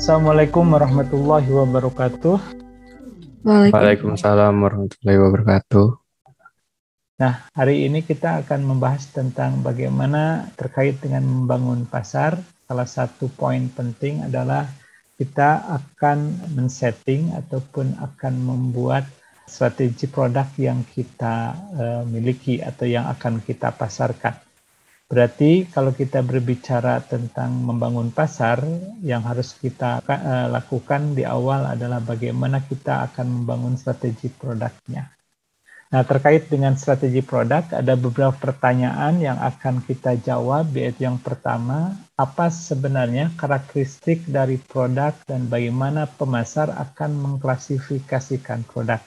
Assalamualaikum warahmatullahi wabarakatuh. Waalaikumsalam warahmatullahi wabarakatuh. Nah, hari ini kita akan membahas tentang bagaimana terkait dengan membangun pasar. Salah satu poin penting adalah kita akan men-setting ataupun akan membuat strategi produk yang kita miliki atau yang akan kita pasarkan. Berarti kalau kita berbicara tentang membangun pasar, yang harus kita lakukan di awal adalah bagaimana kita akan membangun strategi produknya. Nah, terkait dengan strategi produk, ada beberapa pertanyaan yang akan kita jawab, yaitu yang pertama, apa sebenarnya karakteristik dari produk dan bagaimana pemasar akan mengklasifikasikan produk.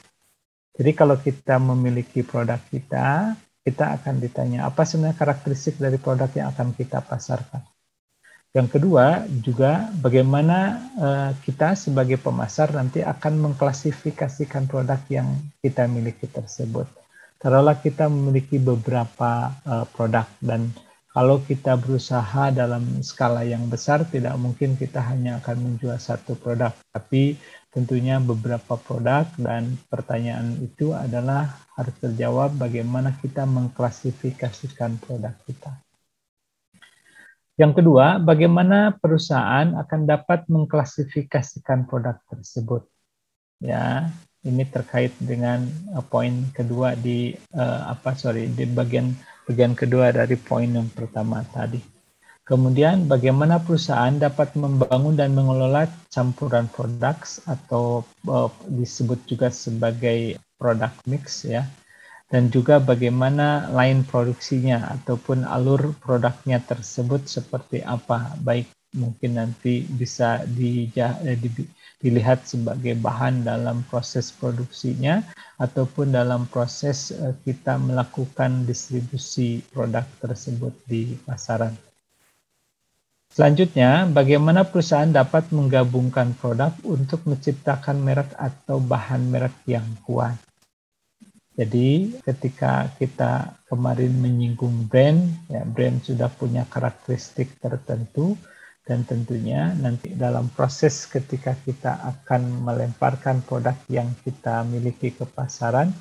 Jadi kalau kita memiliki produk kita akan ditanya apa sebenarnya karakteristik dari produk yang akan kita pasarkan. Yang kedua juga bagaimana kita sebagai pemasar nanti akan mengklasifikasikan produk yang kita miliki tersebut. Taruhlah kita memiliki beberapa produk dan kalau kita berusaha dalam skala yang besar tidak mungkin kita hanya akan menjual satu produk, tapi tentunya beberapa produk dan pertanyaan itu adalah harus terjawab bagaimana kita mengklasifikasikan produk kita. Yang kedua, bagaimana perusahaan akan dapat mengklasifikasikan produk tersebut. Ya, ini terkait dengan poin kedua di bagian kedua dari poin yang pertama tadi. Kemudian bagaimana perusahaan dapat membangun dan mengelola campuran produk atau disebut juga sebagai product mix ya. Dan juga bagaimana line produksinya ataupun alur produknya tersebut seperti apa, baik mungkin nanti bisa dilihat sebagai bahan dalam proses produksinya ataupun dalam proses kita melakukan distribusi produk tersebut di pasaran. Selanjutnya, bagaimana perusahaan dapat menggabungkan produk untuk menciptakan merek atau bahan merek yang kuat. Jadi ketika kita kemarin menyinggung brand, ya brand sudah punya karakteristik tertentu dan tentunya nanti dalam proses ketika kita akan melemparkan produk yang kita miliki ke pasaran,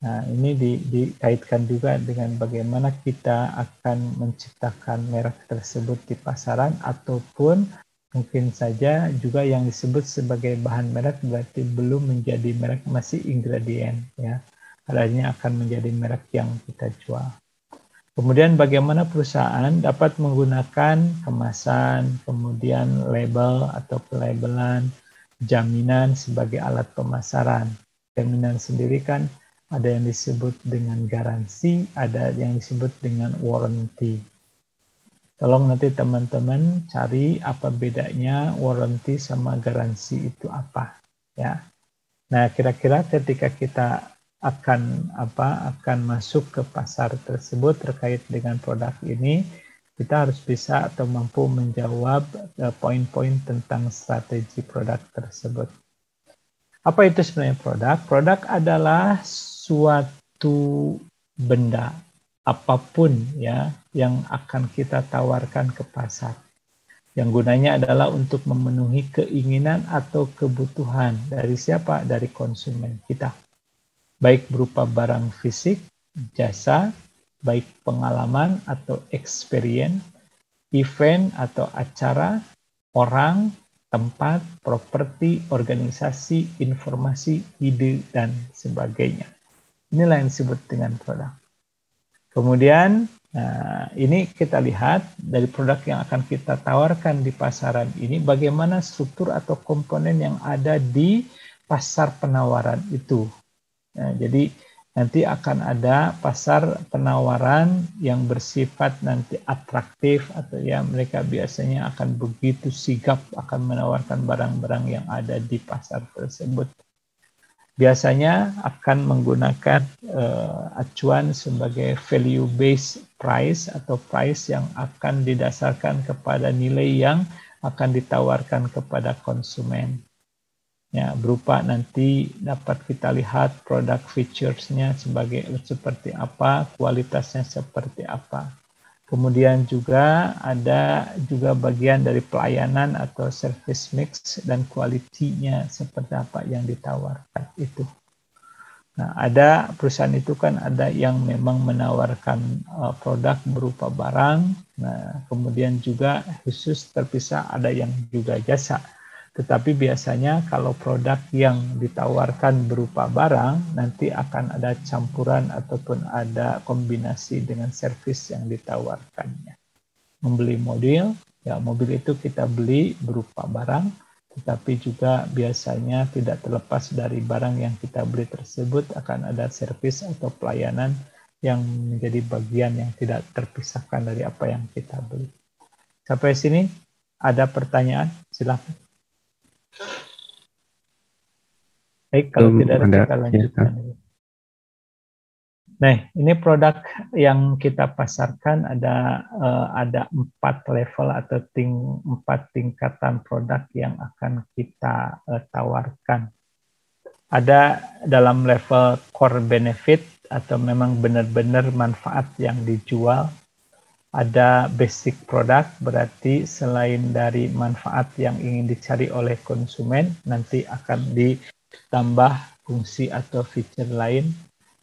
nah ini dikaitkan juga dengan bagaimana kita akan menciptakan merek tersebut di pasaran ataupun mungkin saja juga yang disebut sebagai bahan merek berarti belum menjadi merek, masih ingredient ya. Adanya akan menjadi merek yang kita jual. Kemudian bagaimana perusahaan dapat menggunakan kemasan, kemudian label atau pelabelan, jaminan sebagai alat pemasaran. Jaminan sendiri kan ada yang disebut dengan garansi, ada yang disebut dengan warranty. Tolong nanti teman-teman cari apa bedanya warranty sama garansi itu apa ya. Nah, kira-kira ketika kita akan masuk ke pasar tersebut terkait dengan produk ini, kita harus bisa atau mampu menjawab poin-poin tentang strategi produk tersebut. Apa itu sebenarnya produk? Produk adalah suatu benda apapun ya yang akan kita tawarkan ke pasar. Yang gunanya adalah untuk memenuhi keinginan atau kebutuhan dari siapa? Dari konsumen kita. Baik berupa barang fisik, jasa, baik pengalaman atau experience, event atau acara, orang, tempat, properti, organisasi, informasi, ide, dan sebagainya. Inilah yang disebut dengan produk. Kemudian, ini kita lihat dari produk yang akan kita tawarkan di pasaran ini, bagaimana struktur atau komponen yang ada di pasar penawaran itu. Nah, jadi nanti akan ada pasar penawaran yang bersifat nanti atraktif atau ya mereka biasanya akan begitu sigap akan menawarkan barang-barang yang ada di pasar tersebut. Biasanya akan menggunakan acuan sebagai value based price atau price yang akan didasarkan kepada nilai yang akan ditawarkan kepada konsumen. Ya, berupa nanti dapat kita lihat produk features-nya seperti apa, kualitasnya seperti apa. Kemudian juga ada juga bagian dari pelayanan atau service mix dan kualitinya seperti apa yang ditawarkan itu. Nah, ada perusahaan itu kan ada yang memang menawarkan produk berupa barang. Nah, kemudian juga khusus terpisah ada yang juga jasa. Tetapi biasanya kalau produk yang ditawarkan berupa barang, nanti akan ada campuran ataupun ada kombinasi dengan servis yang ditawarkannya. Membeli mobil, ya mobil itu kita beli berupa barang, tetapi juga biasanya tidak terlepas dari barang yang kita beli tersebut akan ada servis atau pelayanan yang menjadi bagian yang tidak terpisahkan dari apa yang kita beli. Sampai sini ada pertanyaan? Silakan. Baik, kalau tidak ada kita lanjutkan. Ya. Nah, ini produk yang kita pasarkan ada 4 level atau 4 tingkatan produk yang akan kita tawarkan. Ada dalam level core benefit atau memang benar-benar manfaat yang dijual. Ada basic product, berarti selain dari manfaat yang ingin dicari oleh konsumen, nanti akan ditambah fungsi atau feature lain.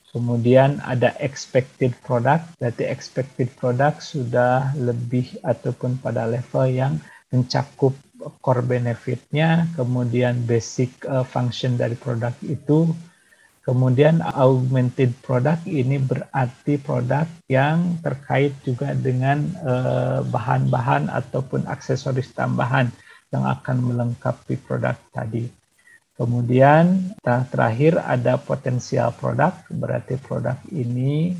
Kemudian ada expected product, berarti expected product sudah lebih ataupun pada level yang mencakup core benefitnya, kemudian basic function dari produk itu. Kemudian augmented product ini berarti produk yang terkait juga dengan bahan-bahan ataupun aksesoris tambahan yang akan melengkapi produk tadi. Kemudian terakhir ada potensial produk, berarti produk ini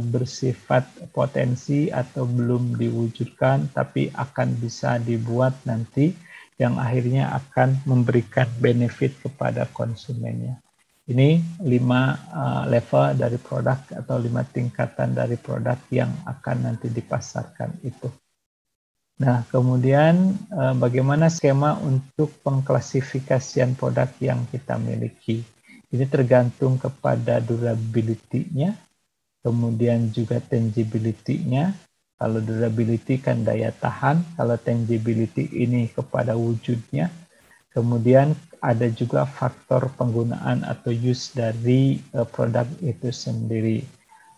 bersifat potensi atau belum diwujudkan tapi akan bisa dibuat nanti yang akhirnya akan memberikan benefit kepada konsumennya. Ini 5 level dari produk atau 5 tingkatan dari produk yang akan nanti dipasarkan itu. Nah, kemudian bagaimana skema untuk pengklasifikasian produk yang kita miliki? Ini tergantung kepada durability-nya, kemudian juga tangibility-nya. Kalau durability kan daya tahan, kalau tangibility ini kepada wujudnya. Kemudian ada juga faktor penggunaan atau use dari produk itu sendiri.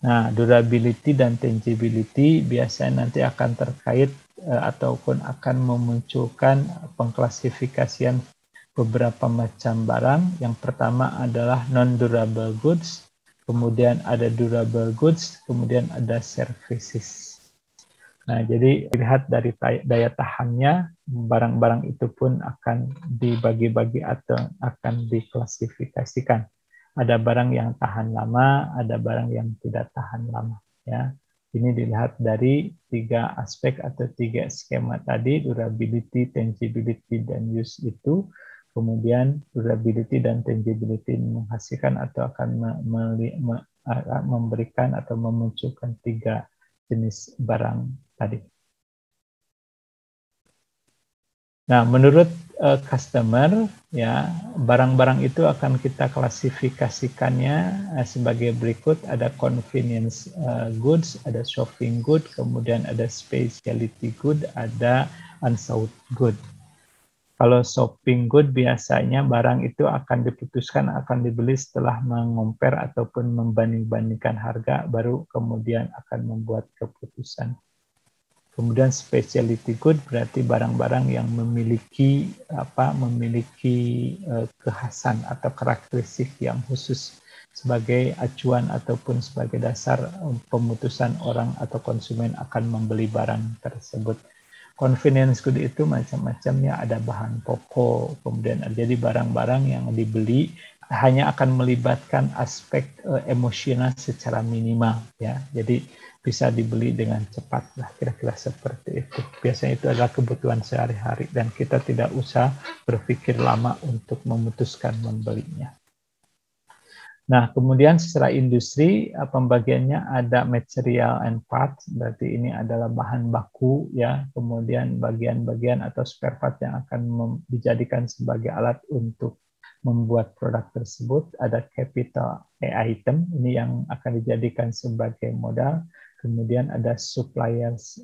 Nah, durability dan tangibility biasanya nanti akan terkait ataupun akan memunculkan pengklasifikasian beberapa macam barang. Yang pertama adalah non-durable goods, kemudian ada durable goods, kemudian ada services. Nah, jadi lihat dari daya tahannya, barang-barang itu pun akan dibagi-bagi atau akan diklasifikasikan. Ada barang yang tahan lama, ada barang yang tidak tahan lama. Ya, ini dilihat dari 3 aspek atau 3 skema tadi, durability, tangibility, dan use itu. Kemudian durability dan tangibility menghasilkan atau akan memberikan atau memunculkan 3 jenis barang tadi. Nah, menurut customer, ya barang-barang itu akan kita klasifikasikannya sebagai berikut. Ada convenience goods, ada shopping good, kemudian ada specialty good, ada unsought good. Kalau shopping good biasanya barang itu akan diputuskan akan dibeli setelah mengompar ataupun membanding-bandingkan harga, baru kemudian akan membuat keputusan. Kemudian specialty good berarti barang-barang yang memiliki kekhasan atau karakteristik yang khusus sebagai acuan ataupun sebagai dasar pemutusan orang atau konsumen akan membeli barang tersebut. Convenience good itu macam-macamnya, ada bahan pokok, kemudian jadi barang-barang yang dibeli hanya akan melibatkan aspek emosional secara minimal, ya. Jadi bisa dibeli dengan cepat lah, kira-kira seperti itu. Biasanya itu adalah kebutuhan sehari-hari dan kita tidak usah berpikir lama untuk memutuskan membelinya. Nah, kemudian secara industri pembagiannya ada material and parts, berarti ini adalah bahan baku ya, kemudian bagian-bagian atau spare part yang akan dijadikan sebagai alat untuk membuat produk tersebut. Ada capital item, ini yang akan dijadikan sebagai modal. Kemudian ada supplies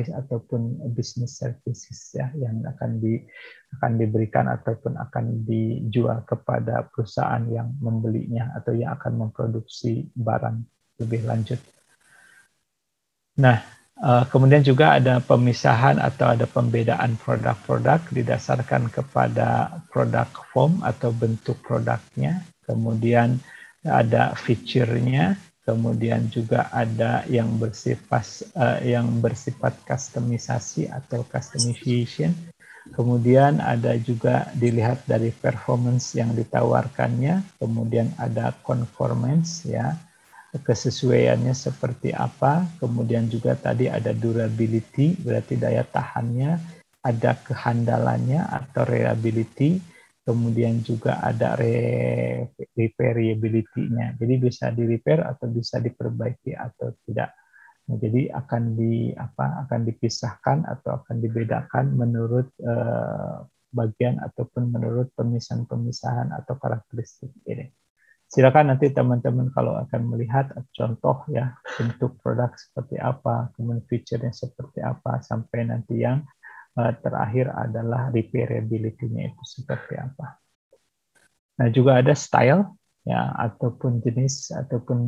ataupun business services ya yang akan diberikan ataupun akan dijual kepada perusahaan yang membelinya atau yang akan memproduksi barang lebih lanjut. Nah, kemudian juga ada pemisahan atau ada pembedaan produk-produk didasarkan kepada produk form atau bentuk produknya. Kemudian ada feature-nya, kemudian juga ada yang bersifat customisasi atau customization. Kemudian ada juga dilihat dari performance yang ditawarkannya, kemudian ada conformance ya, kesesuaiannya seperti apa, kemudian juga tadi ada durability, berarti daya tahannya, ada kehandalannya atau reliability, kemudian juga ada repairability-nya, jadi bisa di-repair atau bisa diperbaiki atau tidak. Nah, jadi akan dipisahkan atau akan dibedakan menurut bagian ataupun menurut pemisahan-pemisahan atau karakteristik ini. Silakan nanti teman-teman kalau akan melihat contoh ya bentuk produk seperti apa, kemudian feature-nya seperti apa, sampai nanti yang terakhir adalah repairability-nya itu seperti apa. Nah juga ada style ya ataupun jenis ataupun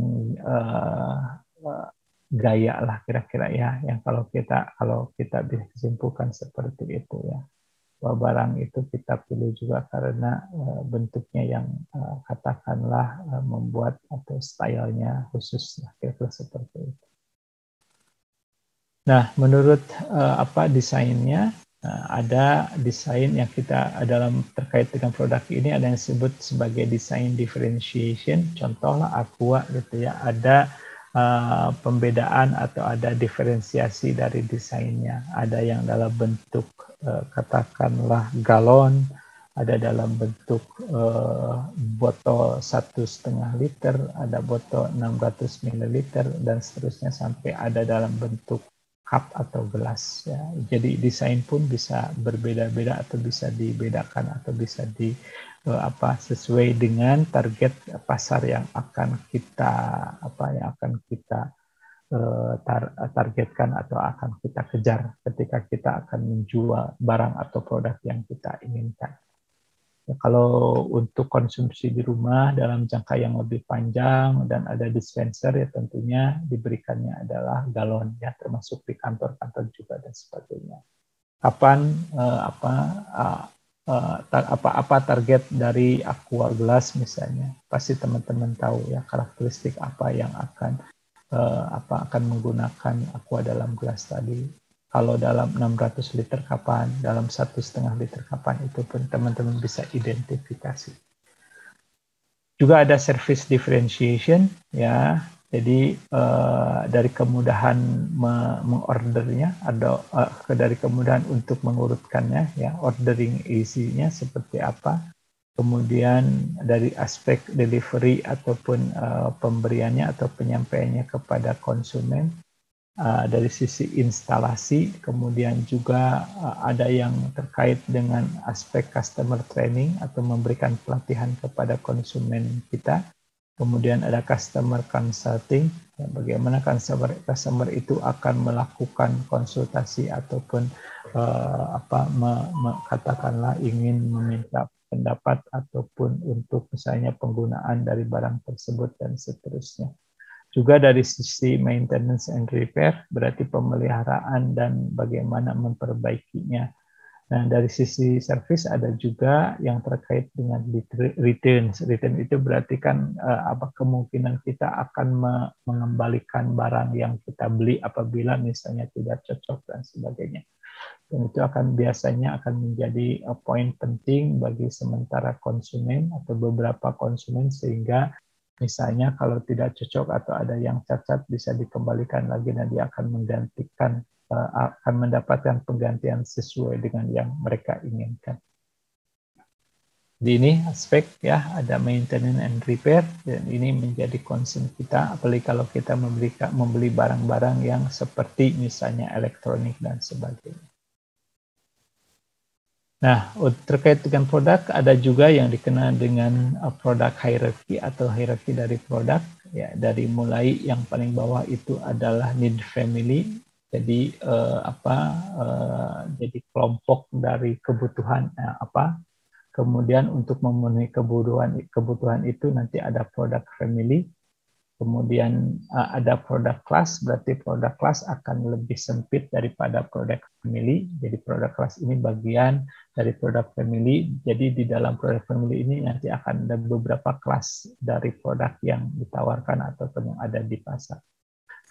gaya lah kira-kira ya yang kalau kita bisa simpulkan seperti itu ya. Bahwa barang itu kita pilih juga karena bentuknya yang katakanlah membuat atau stylenya khusus kira-kira seperti itu. Nah, menurut desainnya ada desain yang kita dalam terkait dengan produk ini ada yang disebut sebagai design differentiation. Contohlah Aqua gitu ya, ada pembedaan atau ada diferensiasi dari desainnya. Ada yang dalam bentuk katakanlah galon, ada dalam bentuk botol 1,5 liter, ada botol 600 ml dan seterusnya sampai ada dalam bentuk cup atau gelas. Ya. Jadi desain pun bisa berbeda-beda atau bisa dibedakan atau bisa sesuai dengan target pasar yang akan kita targetkan atau akan kita kejar ketika kita akan menjual barang atau produk yang kita inginkan. Ya, kalau untuk konsumsi di rumah dalam jangka yang lebih panjang dan ada dispenser ya tentunya diberikannya adalah galon ya termasuk di kantor-kantor juga dan sebagainya. Kapan apa target dari Aqua Glass misalnya? Pasti teman-teman tahu ya karakteristik apa yang akan menggunakan Aqua dalam gelas tadi. Kalau dalam 600 liter kapan, dalam 1,5 liter kapan, itu pun teman-teman bisa identifikasi. Juga ada service differentiation, ya. Jadi dari kemudahan mengordernya, dari kemudahan untuk mengurutkannya, ya, ordering easy-nya seperti apa. Kemudian dari aspek delivery ataupun pemberiannya atau penyampaiannya kepada konsumen. Dari sisi instalasi, kemudian juga ada yang terkait dengan aspek customer training atau memberikan pelatihan kepada konsumen kita. Kemudian ada customer consulting, bagaimana customer itu akan melakukan konsultasi ataupun katakanlah ingin meminta pendapat ataupun untuk misalnya penggunaan dari barang tersebut dan seterusnya. Juga dari sisi maintenance and repair, berarti pemeliharaan dan bagaimana memperbaikinya. Nah, dari sisi service ada juga yang terkait dengan return. Return itu berarti kan kemungkinan kita akan mengembalikan barang yang kita beli apabila misalnya tidak cocok dan sebagainya. Dan itu biasanya akan menjadi poin penting bagi sementara konsumen atau beberapa konsumen sehingga misalnya kalau tidak cocok atau ada yang cacat bisa dikembalikan lagi dan dia akan mendapatkan penggantian sesuai dengan yang mereka inginkan. Di ini aspek ya ada maintenance and repair dan ini menjadi concern kita apalagi kalau kita membeli barang-barang yang seperti misalnya elektronik dan sebagainya. Nah, terkait dengan produk, ada juga yang dikenal dengan product hierarchy atau hierarki dari produk. Ya, dari mulai yang paling bawah itu adalah need family. Jadi jadi kelompok dari kebutuhan apa. Kemudian untuk memenuhi kebutuhan itu nanti ada product family. Kemudian ada produk class, berarti produk class akan lebih sempit daripada produk family. Jadi produk class ini bagian dari produk family. Jadi di dalam produk family ini nanti akan ada beberapa kelas dari produk yang ditawarkan ataupun yang ada di pasar.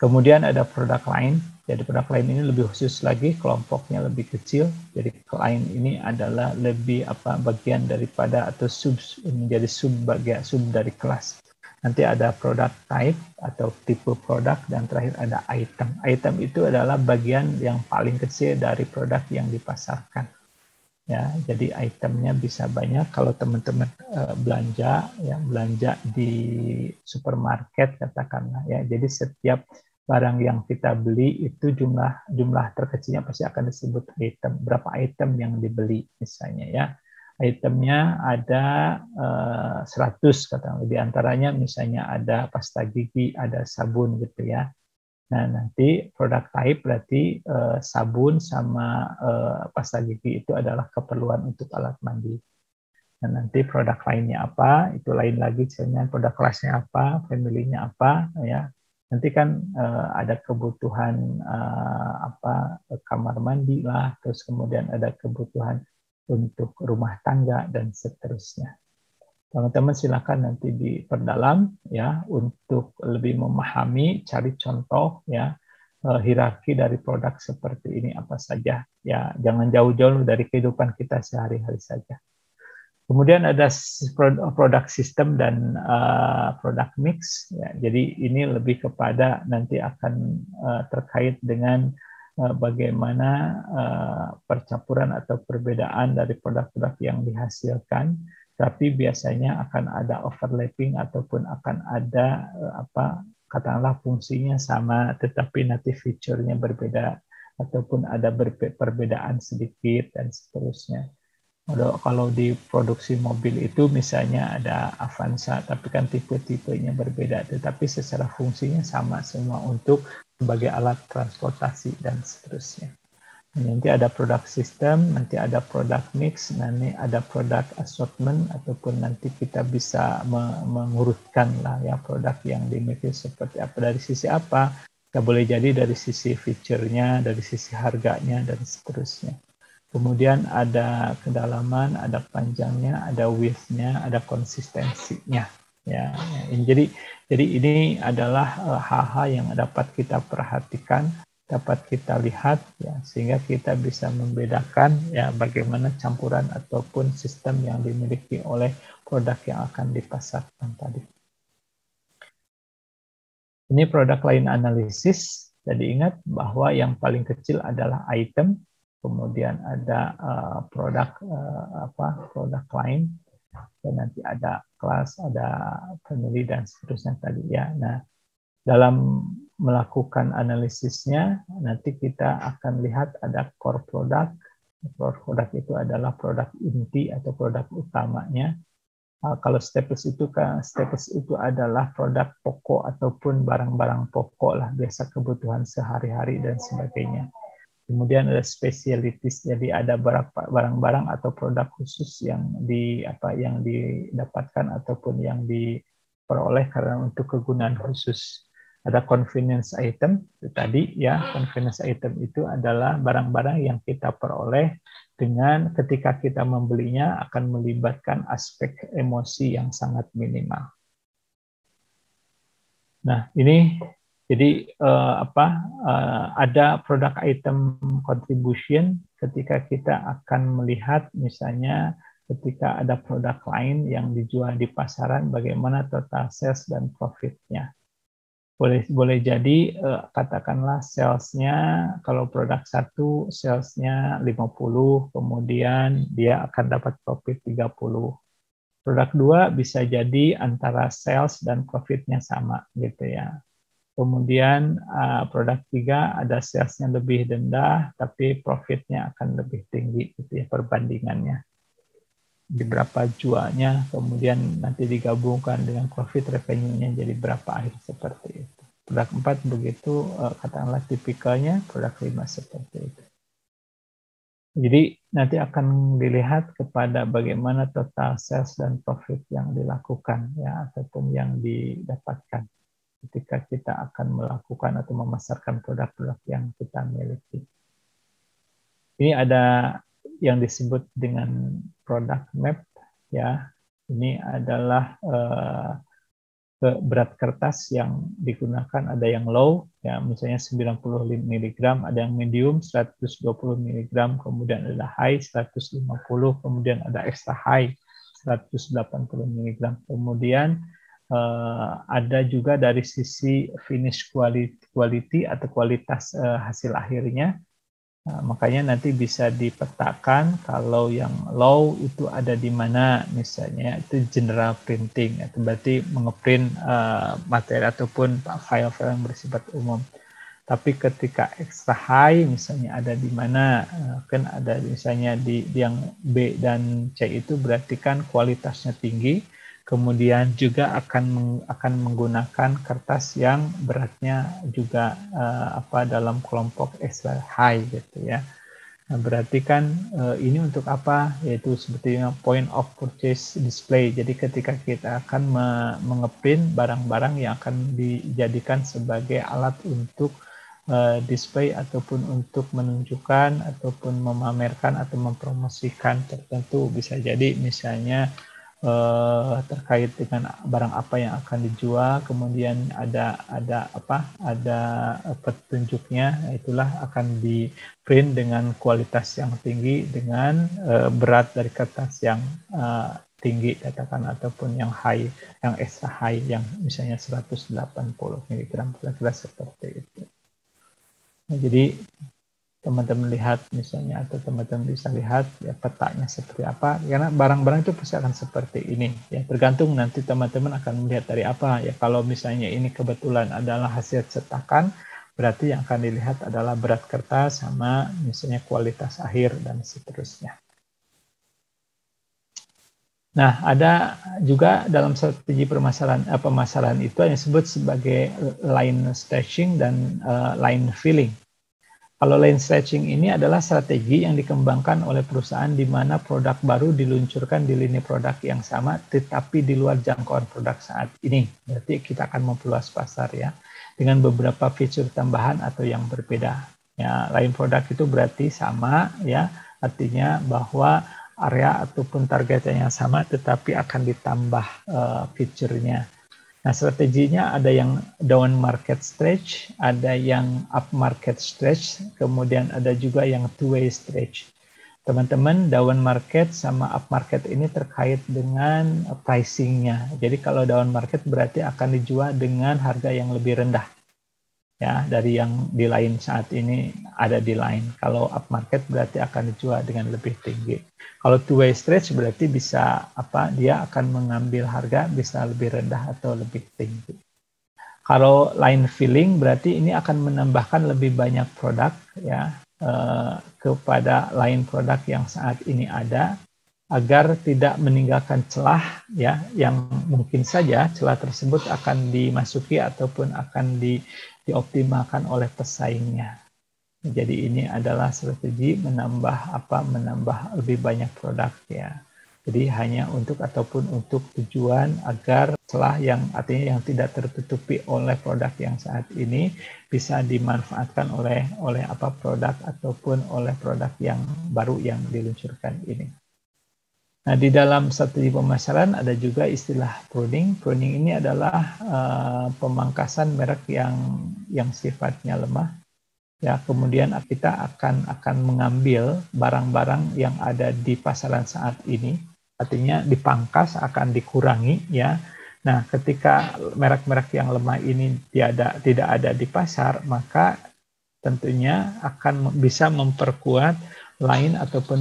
Kemudian ada produk lain. Jadi produk lain ini lebih khusus lagi, kelompoknya lebih kecil. Jadi lain ini adalah lebih bagian daripada atau menjadi sub dari kelas. Nanti ada product type atau tipe produk, dan terakhir ada item. Item itu adalah bagian yang paling kecil dari produk yang dipasarkan. Ya, jadi itemnya bisa banyak. Kalau teman-teman belanja di supermarket katakanlah ya. Jadi setiap barang yang kita beli itu jumlah terkecilnya pasti akan disebut item. Berapa item yang dibeli misalnya ya. Itemnya ada 100 katakanlah, di antaranya misalnya ada pasta gigi, ada sabun gitu ya. Nah, nanti produk type berarti sabun sama pasta gigi itu adalah keperluan untuk alat mandi. Dan nanti produk lainnya apa, itu lain lagi, misalnya produk kelasnya apa, family-nya apa ya. Nanti kan ada kebutuhan kamar mandi lah, terus kemudian ada kebutuhan untuk rumah tangga dan seterusnya. Teman-teman silakan nanti diperdalam ya untuk lebih memahami, cari contoh ya hierarki dari produk seperti ini apa saja ya, jangan jauh-jauh dari kehidupan kita sehari-hari saja. Kemudian ada produk sistem dan produk mix ya. Jadi ini lebih kepada nanti akan terkait dengan bagaimana percampuran atau perbedaan dari produk-produk yang dihasilkan, tapi biasanya akan ada overlapping ataupun akan ada katakanlah fungsinya sama tetapi nanti fiturnya berbeda ataupun ada perbedaan sedikit dan seterusnya. Kalau di produksi mobil itu misalnya ada Avanza, tapi kan tipe-tipenya berbeda, tetapi secara fungsinya sama semua untuk sebagai alat transportasi dan seterusnya. Nanti ada produk sistem, nanti ada produk mix, nanti ada produk assortment, ataupun nanti kita bisa mengurutkan lah ya produk yang dimiliki seperti apa, dari sisi apa, ya boleh jadi dari sisi fiturnya, dari sisi harganya dan seterusnya. Kemudian ada kedalaman, ada panjangnya, ada width-nya, ada konsistensinya. Ya, jadi ini adalah hal-hal yang dapat kita perhatikan, dapat kita lihat, ya, sehingga kita bisa membedakan ya bagaimana campuran ataupun sistem yang dimiliki oleh produk yang akan dipasarkan tadi. Ini produk line analisis. Jadi ingat bahwa yang paling kecil adalah item. Kemudian ada produk lain, dan nanti ada kelas, ada family dan seterusnya tadi ya. Nah, dalam melakukan analisisnya nanti kita akan lihat ada core product. Core product itu adalah produk inti atau produk utamanya. Kalau staples itu adalah produk pokok ataupun barang-barang pokok lah, biasa kebutuhan sehari-hari dan sebagainya. Kemudian ada specialties, jadi ada barang-barang atau produk khusus yang didapatkan ataupun yang diperoleh karena untuk kegunaan khusus. Ada convenience item, itu tadi ya, convenience item itu adalah barang-barang yang kita peroleh dengan ketika kita membelinya akan melibatkan aspek emosi yang sangat minimal. Nah, ini jadi ada product item contribution ketika kita akan melihat misalnya ketika ada produk lain yang dijual di pasaran, bagaimana total sales dan profitnya. Boleh jadi katakanlah salesnya kalau produk satu salesnya 50, kemudian dia akan dapat profit 30. Produk 2 bisa jadi antara sales dan profitnya sama gitu ya. Kemudian produk 3 ada salesnya lebih rendah, tapi profitnya akan lebih tinggi gitu ya perbandingannya. Di berapa jualnya, kemudian nanti digabungkan dengan profit revenue-nya jadi berapa akhir seperti itu. Produk 4 begitu, katakanlah tipikalnya, produk 5 seperti itu. Jadi nanti akan dilihat kepada bagaimana total sales dan profit yang dilakukan ya ataupun yang didapatkan ketika kita akan melakukan atau memasarkan produk-produk yang kita miliki. Ini ada yang disebut dengan product map ya. Ini adalah berat kertas yang digunakan, ada yang low ya misalnya 90 mg, ada yang medium 120 mg, kemudian ada high 150, kemudian ada extra high 180 mg. Kemudian ada juga dari sisi finish quality atau kualitas hasil akhirnya. Nah, makanya nanti bisa dipetakan kalau yang low itu ada di mana, misalnya itu general printing, itu berarti mengeprint materi ataupun file-file yang bersifat umum. Tapi ketika extra high misalnya ada di mana, kan ada misalnya di yang B dan C itu berarti kan kualitasnya tinggi, kemudian juga akan menggunakan kertas yang beratnya juga dalam kelompok extra high gitu ya. Nah, berarti kan ini untuk apa? Yaitu sepertinya point of purchase display. Jadi ketika kita akan mengeprint barang-barang yang akan dijadikan sebagai alat untuk display ataupun untuk menunjukkan ataupun memamerkan atau mempromosikan tertentu, bisa jadi misalnya terkait dengan barang apa yang akan dijual, kemudian ada petunjuknya, itulah akan di print dengan kualitas yang tinggi dengan berat dari kertas yang tinggi katakan ataupun yang high, yang extra high yang misalnya 180 mg, kira-kira seperti itu. Nah, jadi teman-teman lihat misalnya atau teman-teman bisa lihat ya petanya seperti apa, karena barang-barang itu pasti akan seperti ini ya, tergantung nanti teman-teman akan melihat dari apa ya. Kalau misalnya ini kebetulan adalah hasil cetakan, berarti yang akan dilihat adalah berat kertas sama misalnya kualitas akhir dan seterusnya. Nah, ada juga dalam strategi pemasaran itu yang disebut sebagai line stretching dan line filling. Kalau line stretching ini adalah strategi yang dikembangkan oleh perusahaan di mana produk baru diluncurkan di lini produk yang sama, tetapi di luar jangkauan produk saat ini. Berarti kita akan memperluas pasar ya, dengan beberapa fitur tambahan atau yang berbeda. Ya, lain produk itu berarti sama ya, artinya bahwa area ataupun targetnya yang sama, tetapi akan ditambah fiturnya. Nah, strateginya ada yang down market stretch, ada yang up market stretch, kemudian ada juga yang two-way stretch. Teman-teman, down market sama up market ini terkait dengan pricing-nya. Jadi kalau down market berarti akan dijual dengan harga yang lebih rendah ya dari yang di line saat ini ada di line. Kalau up market berarti akan dijual dengan lebih tinggi. Kalau two-way stretch berarti bisa dia akan mengambil harga bisa lebih rendah atau lebih tinggi. Kalau line filling berarti ini akan menambahkan lebih banyak produk ya kepada line produk yang saat ini ada, agar tidak meninggalkan celah ya yang mungkin saja celah tersebut akan dimasuki ataupun akan dioptimalkan oleh pesaingnya. Jadi ini adalah strategi menambah lebih banyak produk ya. Jadi hanya untuk tujuan agar celah yang artinya yang tidak tertutupi oleh produk yang saat ini bisa dimanfaatkan oleh produk ataupun oleh produk yang baru yang diluncurkan ini. Nah, di dalam strategi pemasaran ada juga istilah pruning. Pruning ini adalah pemangkasan merek yang sifatnya lemah. Ya, kemudian kita akan mengambil barang-barang yang ada di pasaran saat ini, artinya dipangkas, akan dikurangi ya. Nah, ketika merek-merek yang lemah ini tidak ada di pasar, maka tentunya akan bisa memperkuat lain ataupun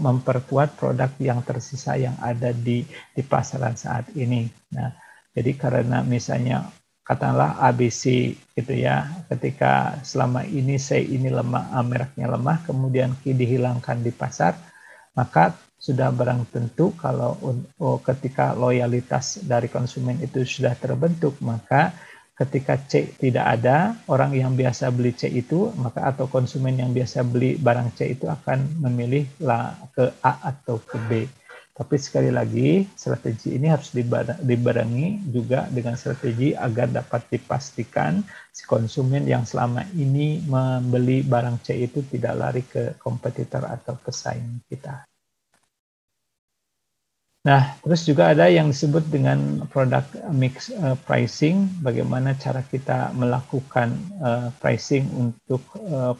memperkuat produk yang tersisa yang ada di pasaran saat ini. Nah, jadi karena misalnya katakanlah ABC gitu ya. Ketika selama ini ini lemah, mereknya lemah, kemudian dihilangkan di pasar, maka sudah barang tentu kalau ketika loyalitas dari konsumen itu sudah terbentuk, maka ketika C tidak ada, orang yang biasa beli C itu, maka atau konsumen yang biasa beli barang C itu akan memilih ke A atau ke B. Tapi sekali lagi, strategi ini harus dibarengi juga dengan strategi agar dapat dipastikan si konsumen yang selama ini membeli barang C itu tidak lari ke kompetitor atau pesaing kita. Nah, terus juga ada yang disebut dengan product mix pricing, bagaimana cara kita melakukan pricing untuk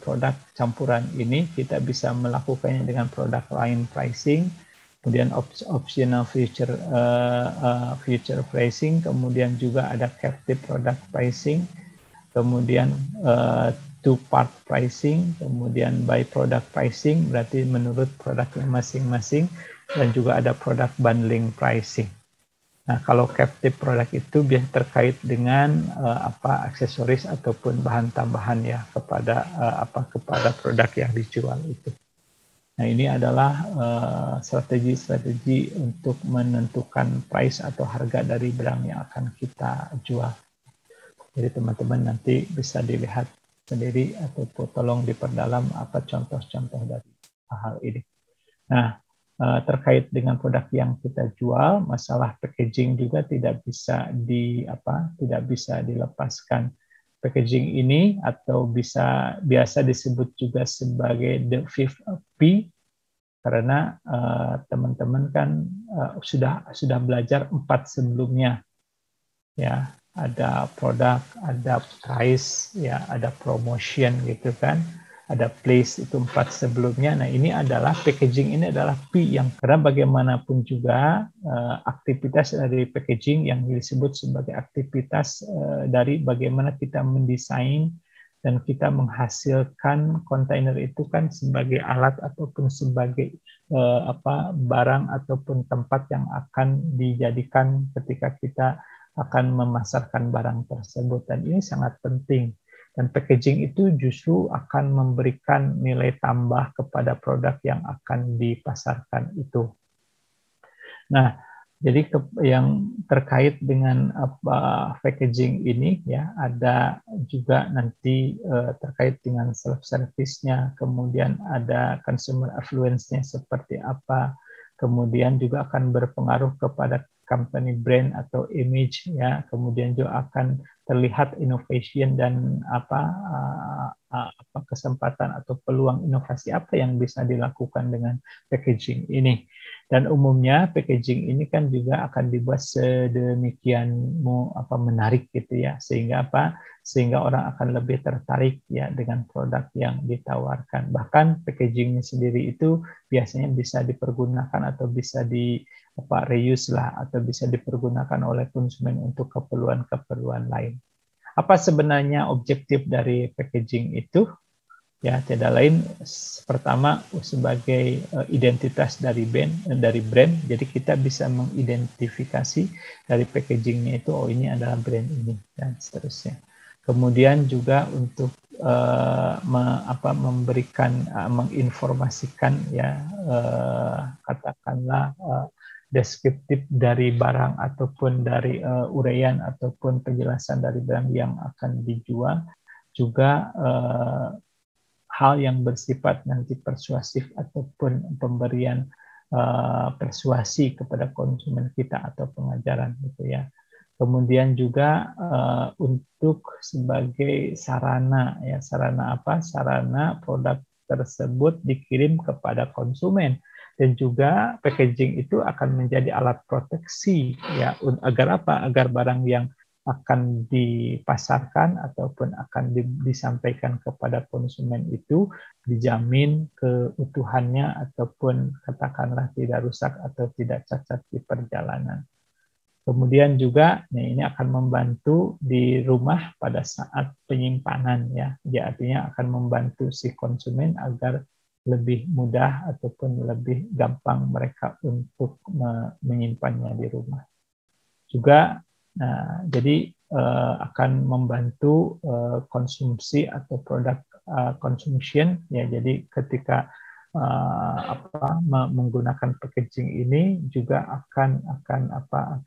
produk campuran ini. Kita bisa melakukannya dengan product line pricing, kemudian optional future pricing, kemudian juga ada captive product pricing, kemudian two part pricing, kemudian by product pricing, berarti menurut produknya masing-masing, dan juga ada product bundling pricing. Nah, kalau captive product itu biasa terkait dengan aksesoris ataupun bahan tambahan ya kepada produk yang dijual itu. Nah, ini adalah strategi-strategi untuk menentukan price atau harga dari barang yang akan kita jual. Jadi teman-teman nanti bisa dilihat sendiri ataupun tolong diperdalam apa contoh-contoh dari hal ini. Nah, terkait dengan produk yang kita jual, masalah packaging juga tidak bisa dilepaskan. Packaging ini atau biasa disebut juga sebagai the fifth P, karena teman-teman kan sudah belajar 4 sebelumnya, ya. Ada produk, ada price, ya, ada promotion gitu kan. Ada place, itu 4 sebelumnya. Nah, ini adalah packaging, ini adalah P yang, karena bagaimanapun juga aktivitas dari packaging yang disebut sebagai aktivitas dari bagaimana kita mendesain dan kita menghasilkan kontainer itu kan sebagai alat ataupun sebagai barang ataupun tempat yang akan dijadikan ketika kita akan memasarkan barang tersebut, dan ini sangat penting. Dan packaging itu justru akan memberikan nilai tambah kepada produk yang akan dipasarkan itu. Nah, jadi yang terkait dengan packaging ini ya, ada juga nanti terkait dengan self-service-nya, kemudian ada consumer affluence-nya seperti apa, kemudian juga akan berpengaruh kepada company brand atau image ya, kemudian juga akan terlihat innovation dan kesempatan atau peluang inovasi apa yang bisa dilakukan dengan packaging ini. Dan umumnya packaging ini kan juga akan dibuat sedemikian menarik gitu ya, sehingga orang akan lebih tertarik ya dengan produk yang ditawarkan. Bahkan packagingnya sendiri itu biasanya bisa dipergunakan atau bisa reuse lah, atau bisa dipergunakan oleh konsumen untuk keperluan-keperluan lain. Apa sebenarnya objektif dari packaging itu? Ya, tidak lain pertama sebagai identitas dari brand. Jadi kita bisa mengidentifikasi dari packagingnya itu, oh ini adalah brand ini dan seterusnya. Kemudian juga untuk menginformasikan ya, katakanlah deskriptif dari barang ataupun dari uraian ataupun penjelasan dari barang yang akan dijual, juga hal yang bersifat nanti persuasif ataupun pemberian persuasi kepada konsumen kita atau pengajaran gitu ya. Kemudian juga untuk sebagai sarana ya, sarana produk tersebut dikirim kepada konsumen, dan juga packaging itu akan menjadi alat proteksi ya, agar agar barang yang akan dipasarkan ataupun akan disampaikan kepada konsumen itu dijamin keutuhannya ataupun katakanlah tidak rusak atau tidak cacat di perjalanan. Kemudian juga ini akan membantu di rumah pada saat penyimpanan ya. Jadi artinya akan membantu si konsumen agar lebih mudah ataupun lebih gampang mereka untuk menyimpannya di rumah. Juga jadi akan membantu konsumsi atau produk consumption ya. Jadi ketika menggunakan packaging ini juga akan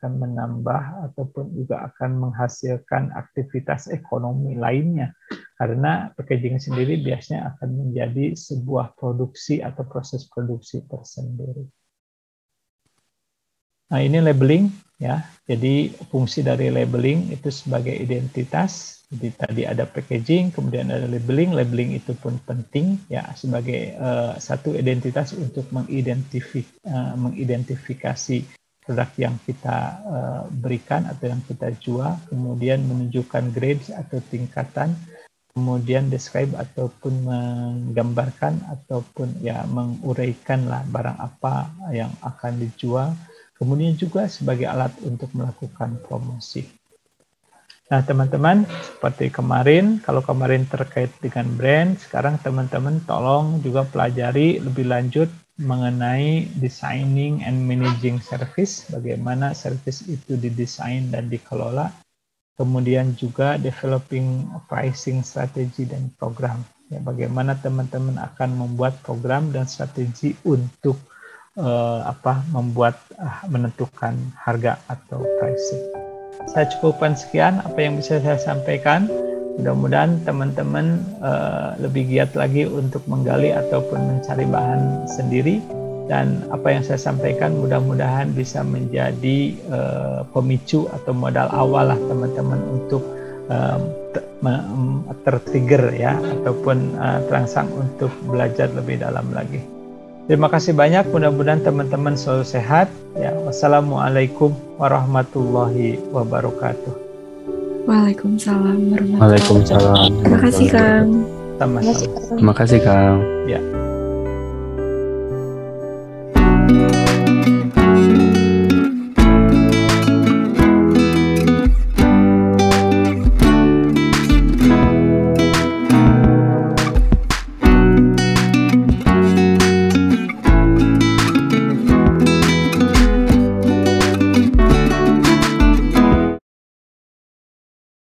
menambah ataupun juga akan menghasilkan aktivitas ekonomi lainnya, karena packaging sendiri biasanya akan menjadi sebuah produksi atau proses produksi tersendiri. Nah, ini labeling ya. Jadi fungsi dari labeling itu sebagai identitas. Jadi tadi ada packaging, kemudian ada labeling. Labeling itu pun penting ya sebagai satu identitas untuk mengidentifikasi produk yang kita berikan atau yang kita jual, kemudian menunjukkan grades atau tingkatan, kemudian describe ataupun menggambarkan ataupun ya menguraikan lah barang apa yang akan dijual. Kemudian juga sebagai alat untuk melakukan promosi. Nah, teman-teman, seperti kemarin, kalau kemarin terkait dengan brand, sekarang teman-teman tolong juga pelajari lebih lanjut mengenai designing and managing service, bagaimana service itu didesain dan dikelola. Kemudian juga developing pricing strategi dan program. Ya, bagaimana teman-teman akan membuat program dan strategi untuk menentukan harga atau pricing. Saya cukupkan sekian apa yang bisa saya sampaikan. Mudah-mudahan teman-teman lebih giat lagi untuk menggali ataupun mencari bahan sendiri, dan apa yang saya sampaikan mudah-mudahan bisa menjadi pemicu atau modal awal lah teman-teman untuk tertrigger ya ataupun terangsang untuk belajar lebih dalam lagi. Terima kasih banyak, mudah-mudahan teman-teman selalu sehat. Ya, wassalamualaikum warahmatullahi wabarakatuh. Waalaikumsalam warahmatullahi Waalaikumsalam. wabarakatuh. Terima kasih Kang. Sama-sama. Terima kasih Kang. Ya.